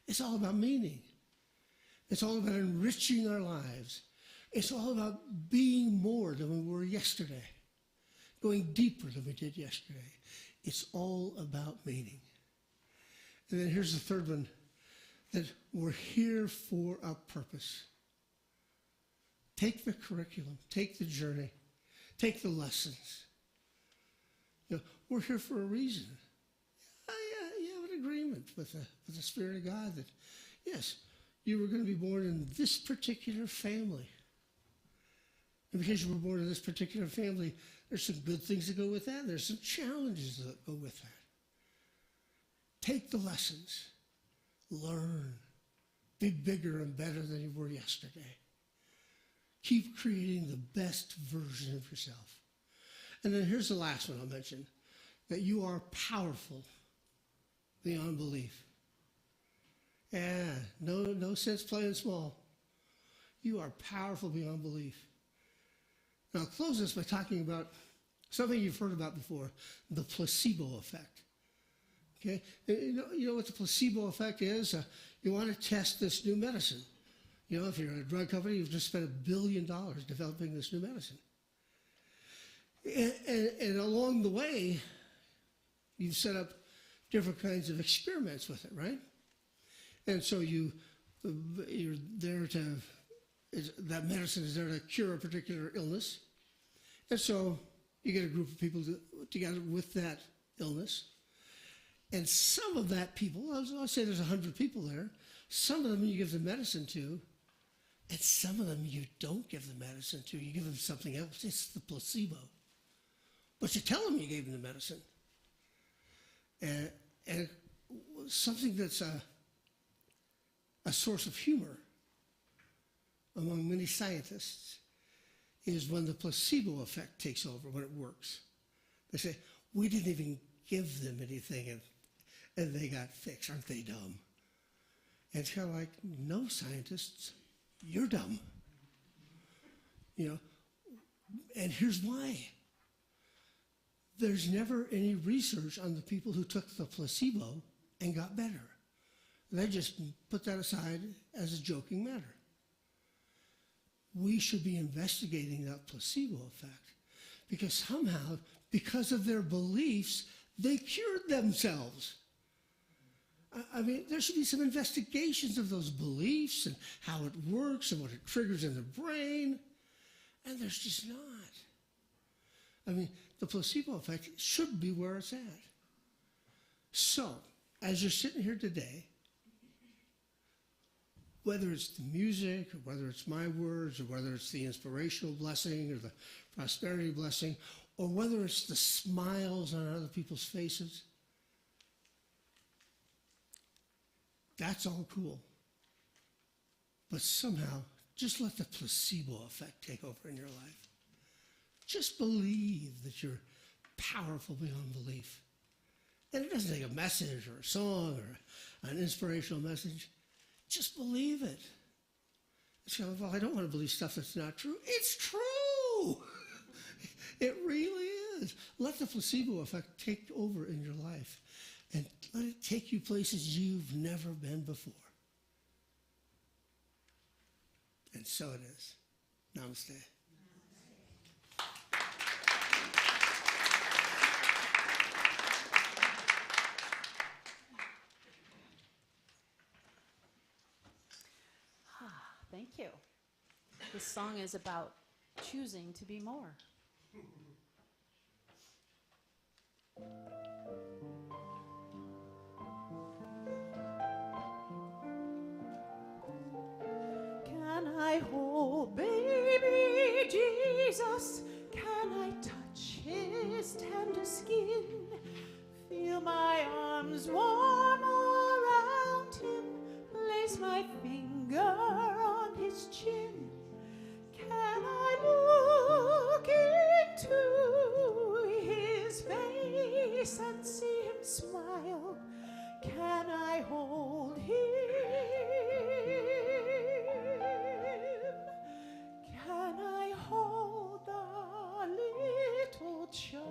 it's all about meaning. It's all about enriching our lives. It's all about being more than we were yesterday, going deeper than we did yesterday. It's all about meaning. And then here's the third one, that we're here for a purpose. Take the curriculum, take the journey, take the lessons. You know, we're here for a reason. You have an agreement with the Spirit of God that, yes, you were going to be born in this particular family. And because you were born in this particular family, there's some good things that go with that. There's some challenges that go with that. Take the lessons. Learn. Be bigger and better than you were yesterday. Keep creating the best version of yourself. And then here's the last one I'll mention, that you are powerful beyond belief. Yeah, no sense playing small. You are powerful beyond belief. Now, I'll close this by talking about Something you've heard about before, the placebo effect. Okay, you know what the placebo effect is? You want to test this new medicine. You know, if you're a drug company, you've just spent $1 billion developing this new medicine. And along the way, you've set up different kinds of experiments with it, right? And so you're there to, that medicine is there to cure a particular illness. And so you get a group of people together with that illness. And some of that people, I'll say there's 100 people there, some of them you give the medicine to, and some of them you don't give the medicine to. You give them something else. It's the placebo. But you tell them you gave them the medicine. And something that's a source of humor among many scientists is when the placebo effect takes over, when it works. They say, we didn't even give them anything and they got fixed. Aren't they dumb? And it's kind of like, no, scientists, you're dumb. You know, and here's why. There's never any research on the people who took the placebo and got better. They just put that aside as a joking matter. We should be investigating that placebo effect because somehow, because of their beliefs, they cured themselves. I mean, there should be some investigations of those beliefs and how it works and what it triggers in the brain, and there's just not. I mean, the placebo effect should be where it's at. So, as you're sitting here today, whether it's the music, or whether it's my words, or whether it's the inspirational blessing, or the prosperity blessing, or whether it's the smiles on other people's faces, that's all cool. But somehow, just let the placebo effect take over in your life. Just believe that you're powerful beyond belief. And it doesn't take a message or a song or an inspirational message. Just believe it. It's kind of, well, I don't want to believe stuff that's not true. It's true. It really is. Let the placebo effect take over in your life and let it take you places you've never been before. And so it is. Namaste. Thank you. This song is about choosing to be more. Can I hold baby Jesus? Can I touch his tender skin? Feel my arms warm around him, place my finger on his chin. Can I look into his face and see him smile? Can I hold him? Can I hold the little child?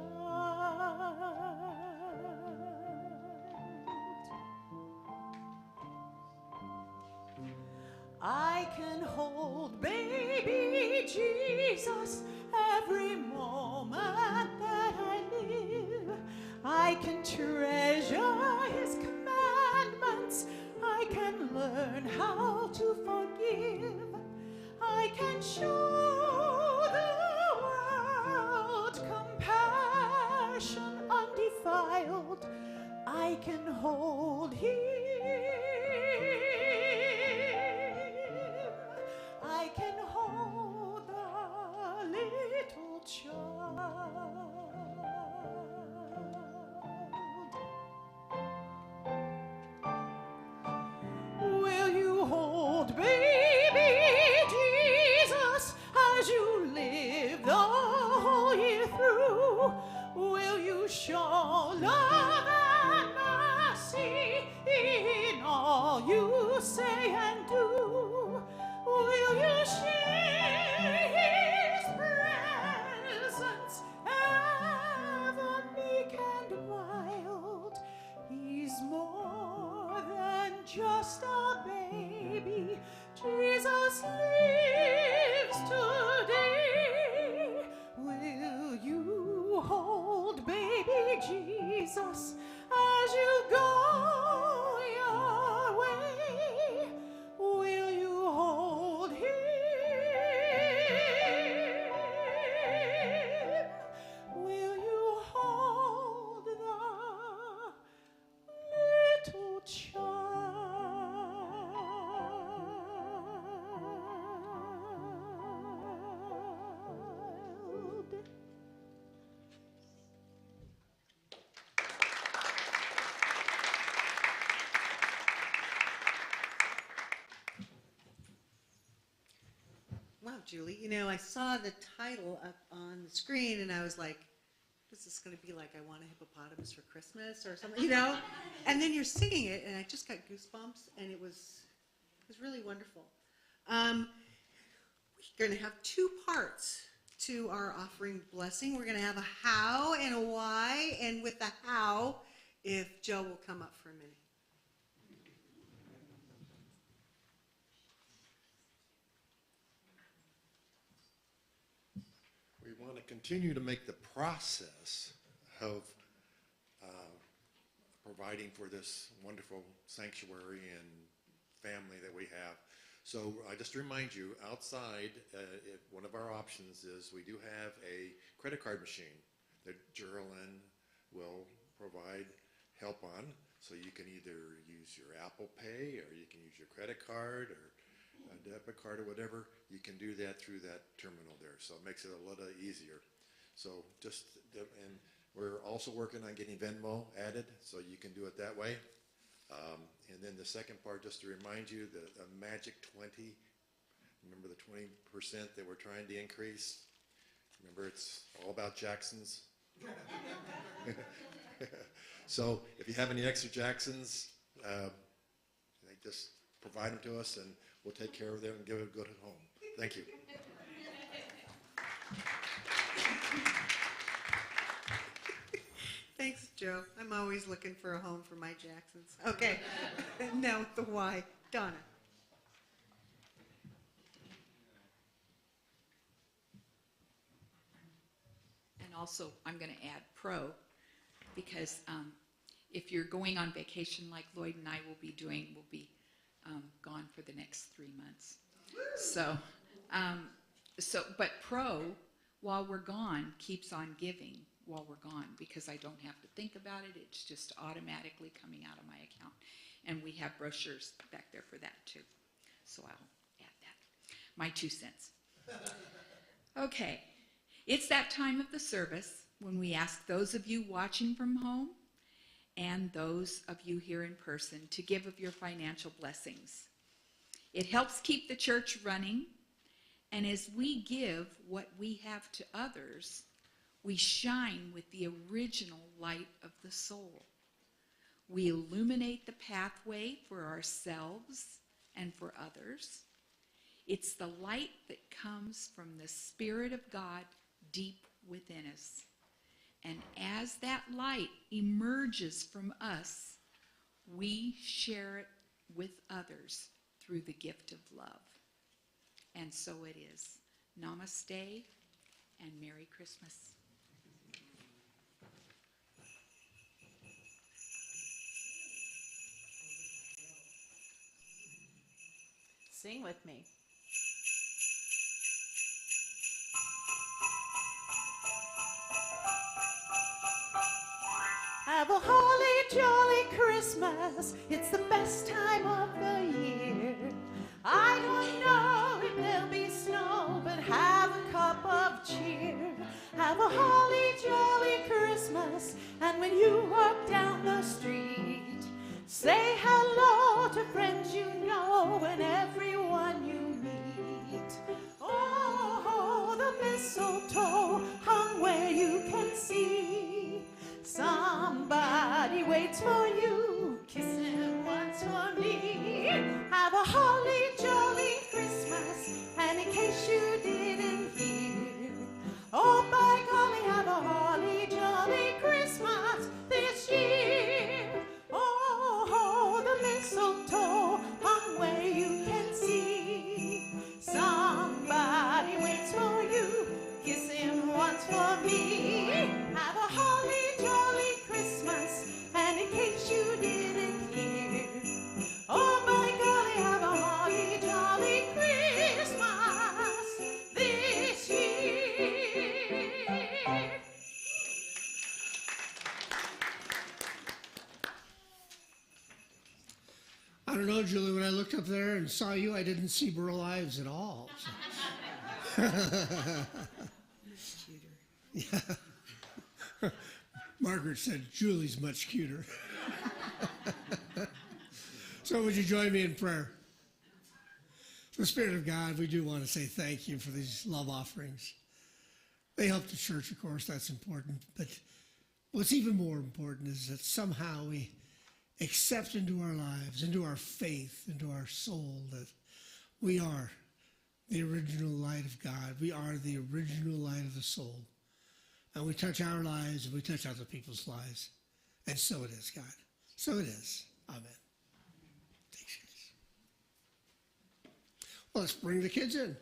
I can hold baby Jesus every moment that I live. I can treasure his commandments. I can learn how to forgive. I can show the world compassion undefiled. I can hold him. I can hold the little child. Will you hold baby Jesus as you live the whole year through? Will you show love and mercy in all you say and do? Will you share his presence just a baby, Jesus lives today. Will you hold baby Jesus as you go your way? Will you hold him? Will you hold the little child? Wow, Julie, I saw the title up on the screen and I was like, is this going to be like I Want a Hippopotamus for Christmas or something, And then you're singing it and I just got goosebumps and it was really wonderful. We're going to have two parts to our offering blessing. We're going to have a how and a why, and with the how, if Joe will come up for a minute. We want to continue to make the process of providing for this wonderful sanctuary and family that we have. So I just remind you, outside, one of our options is we do have a credit card machine that Geraldine will provide help on. So you can either use your Apple Pay or you can use your credit card or a debit card or whatever. You can do that through that terminal there. So it makes it a little easier. So and we're also working on getting Venmo added, so you can do it that way. And then the second part, just to remind you, the magic 20, remember the 20% that we're trying to increase? Remember, it's all about Jacksons. So if you have any extra Jacksons, just provide them to us and we'll take care of them and give it a good home. Thank you. Thanks, Joe. I'm always looking for a home for my Jacksons. Okay, now the why. Donna. And also, I'm going to add pro, because if you're going on vacation like Lloyd and I will be doing, we'll be gone for the next 3 months. But pro, while we're gone, keeps on giving while we're gone, because I don't have to think about it. It's just automatically coming out of my account. And we have brochures back there for that too. So I'll add that. My 2 cents. Okay. It's that time of the service when we ask those of you watching from home and those of you here in person to give of your financial blessings. It helps keep the church running, and as we give what we have to others, we shine with the original light of the soul. We illuminate the pathway for ourselves and for others. It's the light that comes from the Spirit of God deep within us. And as that light emerges from us, we share it with others through the gift of love. And so it is. Namaste and Merry Christmas. Sing with me. Have a holly jolly Christmas. It's the best time of the year. I don't know if there'll be snow, but have a cup of cheer. Have a holly jolly Christmas, and when you walk down the street, say hello to friends you know and everyone you meet. Oh, the mistletoe hung where you can see. Somebody waits for you, kiss him once for me. Have a holly jolly Christmas, and in case you didn't hear, oh by golly, have a holly jolly Christmas this year. Oh, the mistletoe I don't know, Julie, when I looked up there and saw you, I didn't see Burl Ives at all. So. Yeah. Margaret said, Julie's much cuter. So would you join me in prayer? For the Spirit of God, we do want to say thank you for these love offerings. They help the church, of course, that's important. But what's even more important is that somehow we accept into our lives, into our faith, into our soul, that we are the original light of God. We are the original light of the soul. And we touch our lives and we touch other people's lives. And so it is, God. So it is. Amen. Thanks, guys. Well, let's bring the kids in.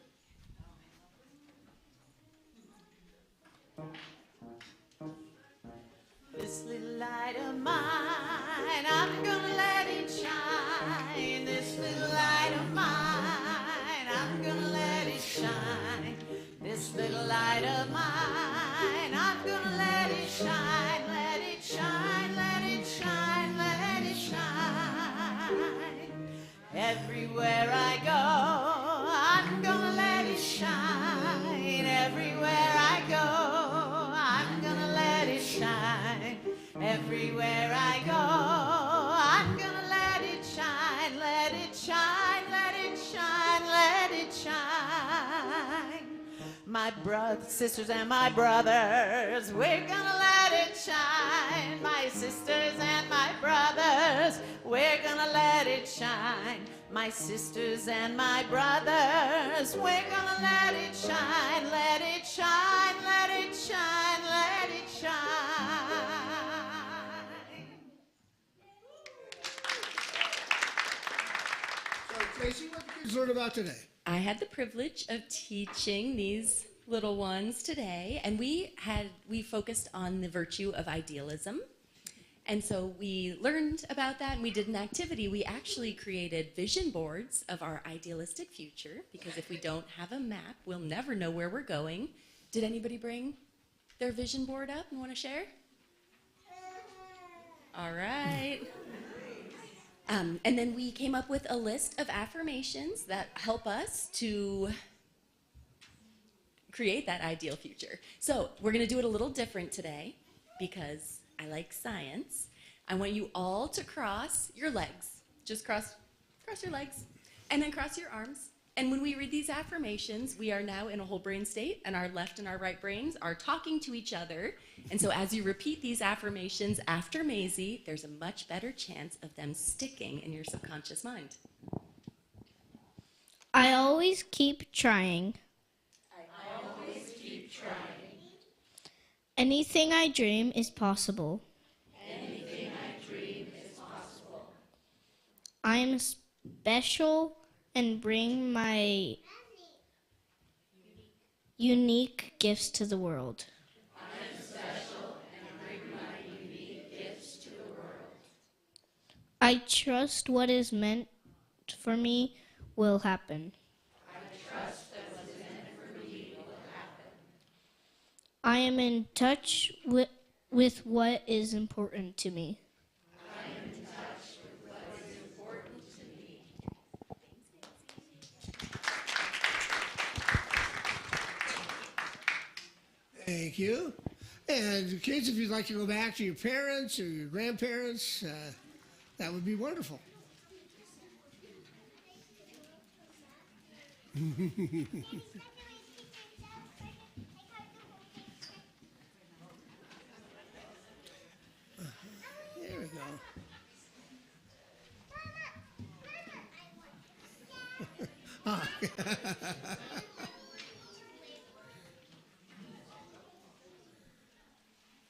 This little light of mine, I'm gonna let it shine. This little light of mine, I'm gonna let it shine. This little light of mine, I'm gonna let it shine. Let it shine, let it shine, let it shine. Everywhere I go, I'm gonna let it shine. Everywhere I go, I'm gonna let it shine. Everywhere I go, I'm gonna let it shine. Let it shine, let it shine, let it shine. My brothers, sisters, and my brothers, we're gonna let it shine. My sisters and my brothers, we're gonna let it shine. My sisters and my brothers, we're gonna let it shine. Let it shine, let it shine, let it shine. So, Tracy, what did the kids learn about today? I had the privilege of teaching these little ones today, and we focused on the virtue of idealism. And so we learned about that, and we did an activity. We actually created vision boards of our idealistic future, because if we don't have a map, we'll never know where we're going. Did anybody bring their vision board up and want to share? All right. And then we came up with a list of affirmations that help us to create that ideal future. So we're going to do it a little different today because I like science. I want you all to cross your legs. Just cross your legs and then cross your arms. And when we read these affirmations, we are now in a whole brain state, and our left and our right brains are talking to each other. And so as you repeat these affirmations after Maisie, there's a much better chance of them sticking in your subconscious mind. I always keep trying. Anything I dream is possible. I am special and bring my unique gifts to the world. I trust what is meant for me will happen. I am in touch with what is important to me. Thank you. And kids, if you'd like to go back to your parents or your grandparents, that would be wonderful. There we go.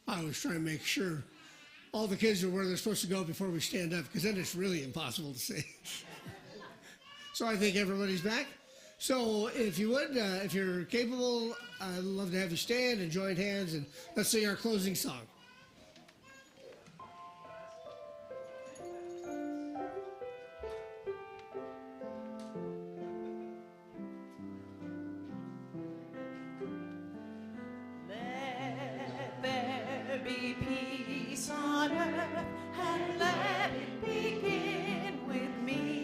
I was trying to make sure all the kids are where they're supposed to go before we stand up, because then it's really impossible to see. So I think everybody's back. So if you would, if you're capable, I'd love to have you stand and join hands, and let's sing our closing song. Let there be peace on earth, and let it begin with me.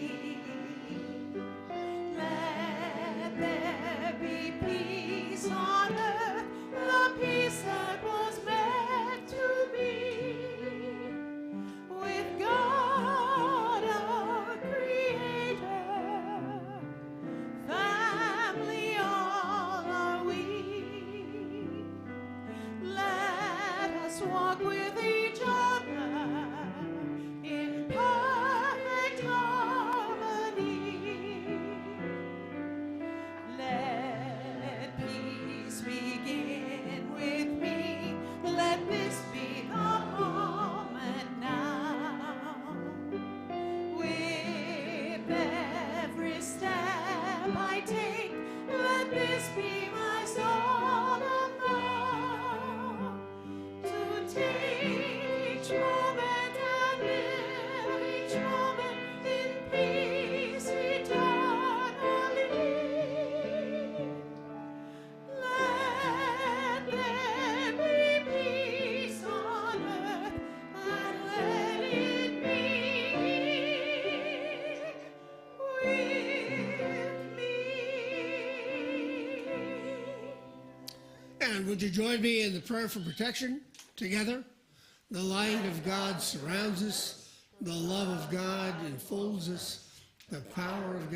moment and live each moment in peace eternally. Let there be peace on earth, and let it begin with me. And would you join me in the prayer for protection together? The light of God surrounds us. The love of God enfolds us. The power of God